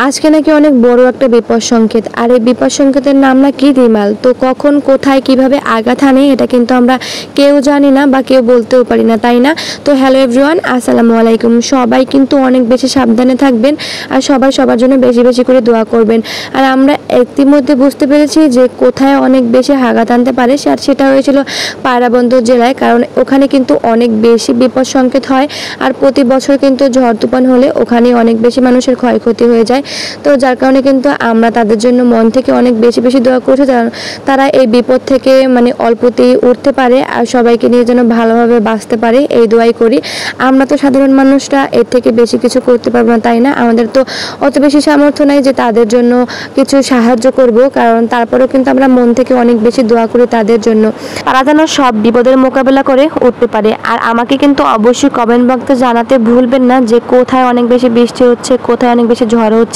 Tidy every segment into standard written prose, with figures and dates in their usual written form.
আজকে নাকি অনেক বড় একটা বিপদ সংকেত, আর এই বিপদ সংকেতের নাম নাকি রিমাল। তো কখন কোথায় কিভাবে আঘাত হানে এটা কিন্তু আমরা কেউ জানি না বা কেউ বলতেও পারি না, তাই না? তো হ্যালো এভরিওয়ান, আসসালামু আলাইকুম। সবাই কিন্তু অনেক বেশি সাবধানে থাকবেন আর সবাই সবার জন্য বেশি বেশি করে দোয়া করবেন। আর আমরা ইতিমধ্যে বুঝতে পেরেছি যে কোথায় অনেক বেশি আঘাত আনতে পারে, আর সেটা হয়েছিল পায়রাবন্দর জেলায়, কারণ ওখানে কিন্তু অনেক বেশি বিপদ সংকেত হয়। আর প্রতি বছর কিন্তু ঝড় তুফান হলে ওখানে অনেক বেশি মানুষের ক্ষয়ক্ষতি হয়ে যায়। তো যার কারণে কিন্তু আমরা তাদের জন্য মন থেকে অনেক বেশি বেশি দোয়া করছি, তারা এই বিপদ থেকে অল্পতেই উঠতে পারে আর সবাইকে নিয়ে যেন ভালোভাবে বাঁচতে পারে, এই দোয়াই করি। আমরা তো সাধারণ মানুষরা এর থেকে বেশি কিছু করতে পারবো না, তাই না? আমাদের তো অত বেশি সামর্থ্য নাই যে তাদের জন্য কিছু সাহায্য করব, কারণ তারপরেও কিন্তু আমরা মন থেকে অনেক বেশি দোয়া করি তাদের জন্য, তারা যেন সব বিপদের মোকাবেলা করে উঠতে পারে। আর আমাকে কিন্তু অবশ্যই কমেন্ট বক্সে জানাতে ভুলবেন না যে কোথায় অনেক বেশি বৃষ্টি হচ্ছে, কোথায় অনেক বেশি ঝড় হচ্ছে,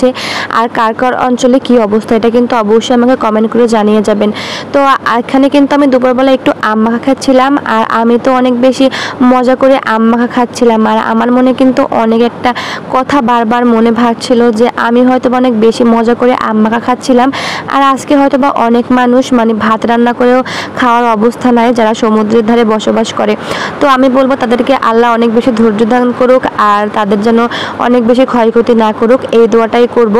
আর কার কার অঞ্চলে কী অবস্থা, এটা কিন্তু অবশ্যই আমাকে কমেন্ট করে জানিয়ে যাবেন। তো এখানে কিন্তু আমি দুপুরবেলা একটু আম মাখা খাচ্ছিলাম, আর আমি তো অনেক বেশি মজা করে আম মাখা খাচ্ছিলাম। আর আমার মনে কিন্তু অনেক একটা কথা বারবার মনে ভাবছিল যে আমি হয়তো অনেক বেশি মজা করে আম মাখা খাচ্ছিলাম, আর আজকে হয়তো বা অনেক মানুষ ভাত রান্না করেও খাওয়ার অবস্থা নাই যারা সমুদ্রের ধারে বসবাস করে। তো আমি বলবো তাদেরকে আল্লাহ অনেক বেশি ধৈর্য দান করুক, আর তাদের যেন অনেক বেশি ক্ষয়ক্ষতি না করুক, এই দোয়াটাই করব।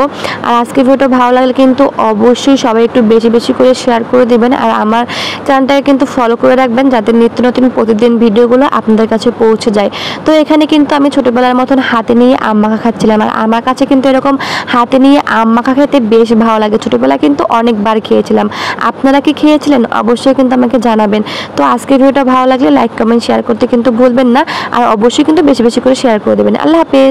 আর আজকে ভিডিওটা ভালো লাগলে কিন্তু অবশ্যই সবাই একটু বেশি বেশি করে শেয়ার করে দেবেন, আর আমার চ্যানেলটাকে কিন্তু ফলো করে রাখবেন যাতে নিত্য নতুন প্রতিদিন ভিডিওগুলো আপনাদের কাছে পৌঁছে যায়। তো এখানে কিন্তু আমি ছোটোবেলার মতন হাতে নিয়ে আম মাখা খাচ্ছিলাম, আর আমার কাছে কিন্তু এরকম হাতে নিয়ে আম মাখা খেতে বেশ ভালো লাগে। ছোটোবেলায় কিন্তু অনেকবার খেয়েছিলাম। আপনারা কি খেয়েছিলেন? অবশ্যই কিন্তু আমাকে জানাবেন। তো আজকের ভিডিওটা ভালো লাগলে লাইক কমেন্ট শেয়ার করতে কিন্তু ভুলবেন না, আর অবশ্যই কিন্তু বেশি বেশি করে শেয়ার করে দেবেন। আল্লাহ হাফেজ।